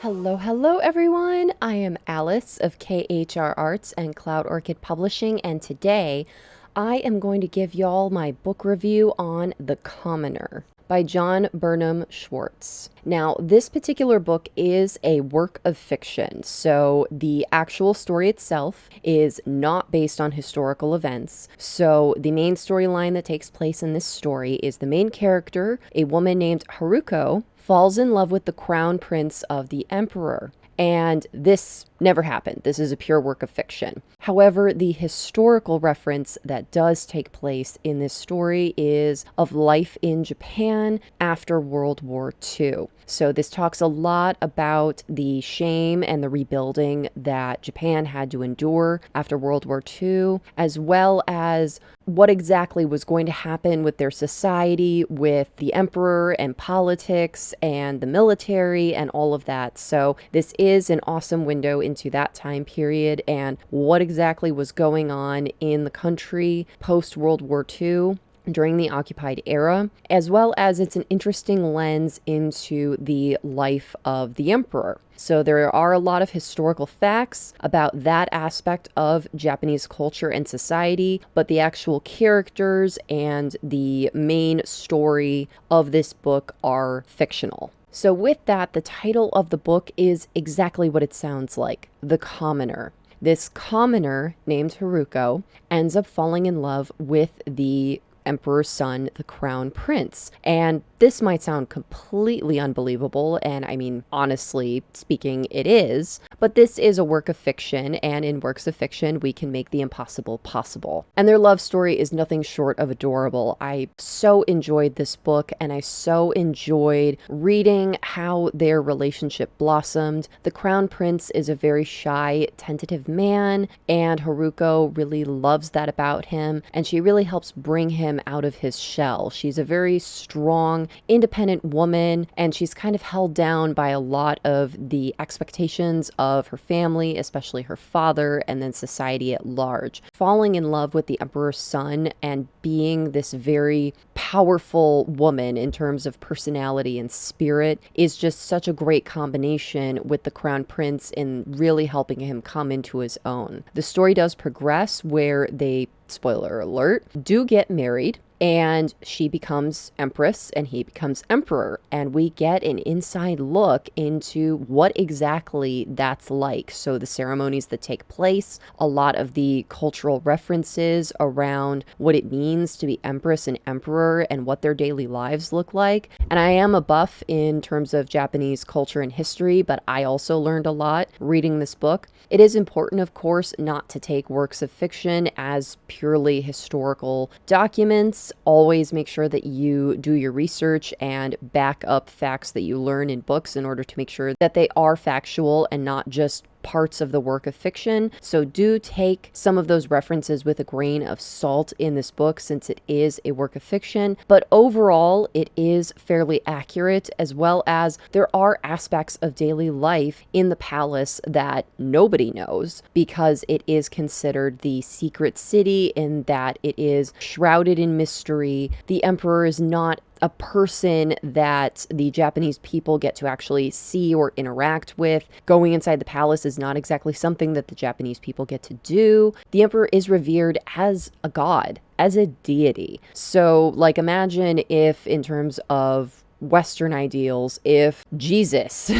Hello everyone. I am Alice of KHR Arts and Cloud Orchid Publishing, and today I am going to give y'all my book review on The Commoner by John Burnham Schwartz. Now, this particular book is a work of fiction, so the actual story itself is not based on historical events. So the main storyline that takes place in this story is the main character, a woman named Haruko, falls in love with the crown prince of the emperor. And this never happened. This is a pure work of fiction. However, the historical reference that does take place in this story is of life in Japan after World War II. So this talks a lot about the shame and the rebuilding that Japan had to endure after World War II, as well as what exactly was going to happen with their society, with the emperor and politics and the military and all of that. So this is an awesome window into that time period and what exactly was going on in the country post World War II during the occupied era, as well as it's an interesting lens into the life of the emperor. So there are a lot of historical facts about that aspect of Japanese culture and society, but the actual characters and the main story of this book are fictional. So with that, the title of the book is exactly what it sounds like, The Commoner. This commoner named Haruko ends up falling in love with the emperor's son, the crown prince. And this might sound completely unbelievable, and I mean, honestly speaking, it is, but this is a work of fiction, and in works of fiction, we can make the impossible possible. And their love story is nothing short of adorable. I so enjoyed this book, and I so enjoyed reading how their relationship blossomed. The crown prince is a very shy, tentative man, and Haruko really loves that about him, and she really helps bring him out of his shell. She's a very strong, independent woman, and she's kind of held down by a lot of the expectations of her family, especially her father, and then society at large. Falling in love with the emperor's son and being this very powerful woman in terms of personality and spirit is just such a great combination with the crown prince in really helping him come into his own. The story does progress where they, spoiler alert, do get married, and she becomes empress and he becomes emperor, and we get an inside look into what exactly that's like. So the ceremonies that take place, a lot of the cultural references around what it means to be empress and emperor and what their daily lives look like. And I am a buff in terms of Japanese culture and history, but I also learned a lot reading this book. It is important, of course, not to take works of fiction as purely historical documents. Always make sure that you do your research and back up facts that you learn in books in order to make sure that they are factual and not just parts of the work of fiction. So do take some of those references with a grain of salt in this book, since it is a work of fiction, but overall it is fairly accurate, as well as there are aspects of daily life in the palace that nobody knows because it is considered the secret city in that it is shrouded in mystery. The emperor is not a person that the Japanese people get to actually see or interact with. Going inside the palace is not exactly something that the Japanese people get to do. The emperor is revered as a god, as a deity. So, like, imagine if, in terms of Western ideals, if Jesus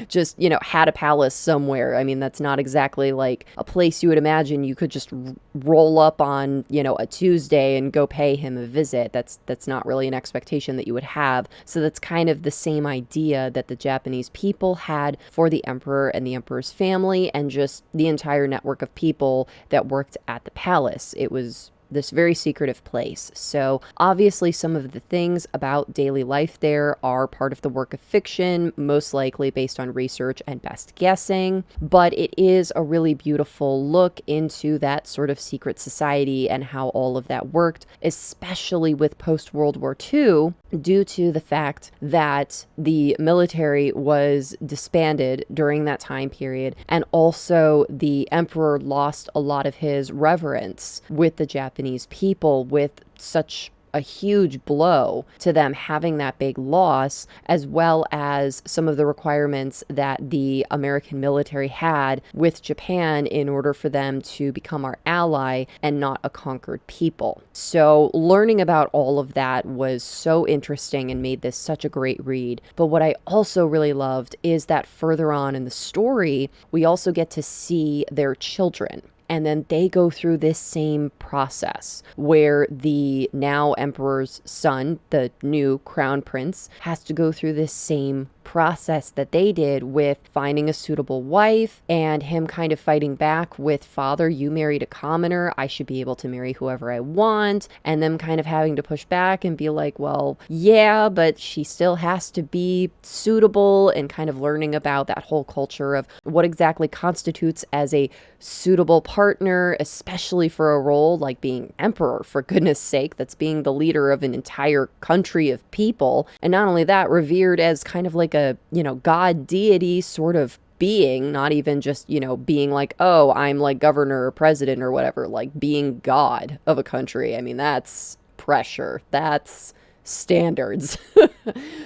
just, had a palace somewhere. I mean, that's not exactly like a place you would imagine you could just roll up on, a Tuesday and go pay him a visit. That's not really an expectation that you would have. So that's kind of the same idea that the Japanese people had for the emperor and the emperor's family and just the entire network of people that worked at the palace. It was this very secretive place. So obviously some of the things about daily life there are part of the work of fiction, most likely based on research and best guessing, but it is a really beautiful look into that sort of secret society and how all of that worked, especially with post-World War II, due to the fact that the military was disbanded during that time period, and also the emperor lost a lot of his reverence with the Japanese people with such a huge blow to them having that big loss, as well as some of the requirements that the American military had with Japan in order for them to become our ally and not a conquered people. So learning about all of that was so interesting and made this such a great read. But what I also really loved is that further on in the story, we also get to see their children. And then they go through this same process where the now emperor's son, the new crown prince, has to go through this same process that they did with finding a suitable wife and him kind of fighting back with, father, you married a commoner, I should be able to marry whoever I want, and them kind of having to push back and be like, well, yeah, but she still has to be suitable, and kind of learning about that whole culture of what exactly constitutes as a suitable partner, especially for a role like being emperor, for goodness sake, that's being the leader of an entire country of people. And not only that, revered as kind of like a, god deity sort of being, not even just, being like, oh, I'm like governor or president or whatever, like being god of a country. I mean, that's pressure. That's standards.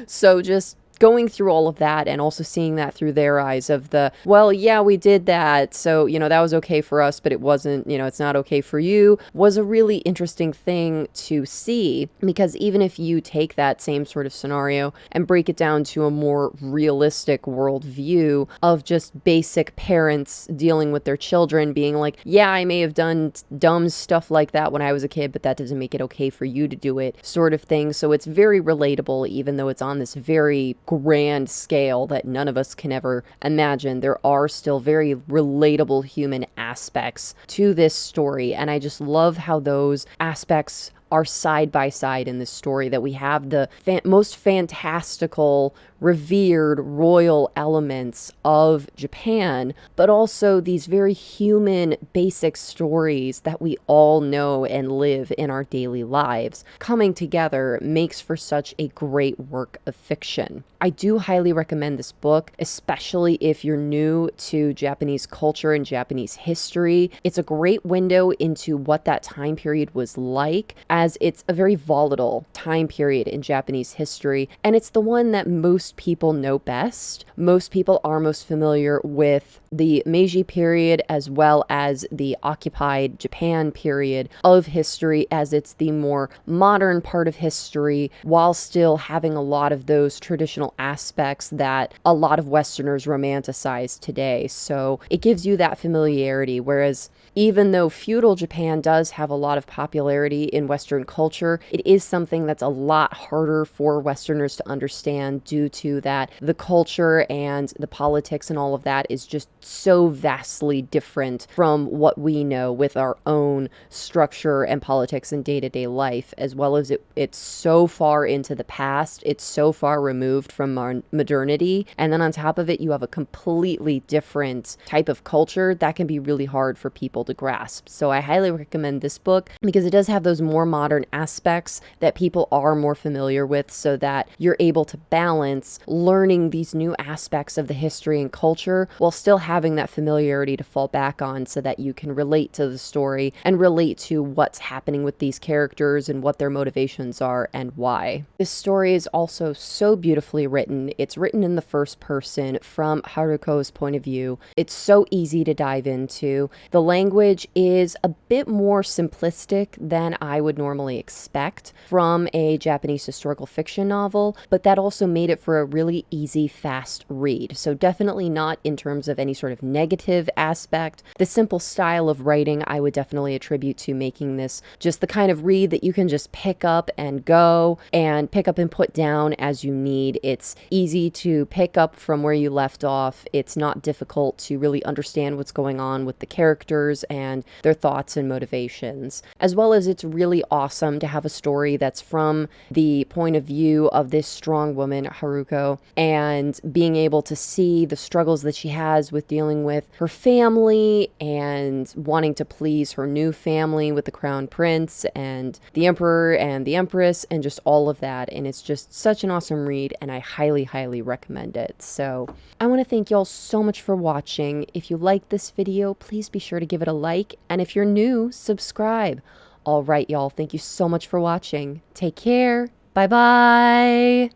So just going through all of that and also seeing that through their eyes of the, well, yeah, we did that, so, that was okay for us, but it wasn't, it's not okay for you, was a really interesting thing to see, because even if you take that same sort of scenario and break it down to a more realistic worldview of just basic parents dealing with their children, being like, yeah, I may have done dumb stuff like that when I was a kid, but that doesn't make it okay for you to do it, sort of thing. So it's very relatable, even though it's on this very grand scale that none of us can ever imagine. There are still very relatable human aspects to this story, and I just love how those aspects are side by side in this story, that we have the most fantastical, revered, royal elements of Japan, but also these very human, basic stories that we all know and live in our daily lives. Coming together makes for such a great work of fiction. I do highly recommend this book, especially if you're new to Japanese culture and Japanese history. It's a great window into what that time period was like, as it's a very volatile time period in Japanese history, and it's the one that most people know best. Most people are most familiar with the Meiji period as well as the occupied Japan period of history, as it's the more modern part of history, while still having a lot of those traditional aspects that a lot of Westerners romanticize today. So it gives you that familiarity, whereas even though feudal Japan does have a lot of popularity in Western culture, it is something that's a lot harder for Westerners to understand, due to that the culture and the politics and all of that is just so vastly different from what we know with our own structure and politics and day-to-day life, as well as it's so far into the past, it's so far removed from our modernity, and then on top of it you have a completely different type of culture that can be really hard for people to grasp. So I highly recommend this book because it does have those more modern aspects that people are more familiar with, so that you're able to balance learning these new aspects of the history and culture while still having that familiarity to fall back on, so that you can relate to the story and relate to what's happening with these characters and what their motivations are and why. This story is also so beautifully written. It's written in the first person from Haruko's point of view. It's so easy to dive into. The language is a bit more simplistic than I would normally expect from a Japanese historical fiction novel, but that also made it for a really easy, fast read. So definitely not in terms of any sort of negative aspect. The simple style of writing I would definitely attribute to making this just the kind of read that you can just pick up and go and pick up and put down as you need. It's easy to pick up from where you left off. It's not difficult to really understand what's going on with the characters and their thoughts and motivations, as well as it's really awesome to have a story that's from the point of view of this strong woman, Haruko, and being able to see the struggles that she has with dealing with her family and wanting to please her new family with the crown prince and the emperor and the empress and just all of that. And it's just such an awesome read, and I highly, highly recommend it. So I want to thank y'all so much for watching. If you liked this video, please be sure to give it a like, and if you're new, subscribe. All right, y'all. Thank you so much for watching. Take care. Bye bye.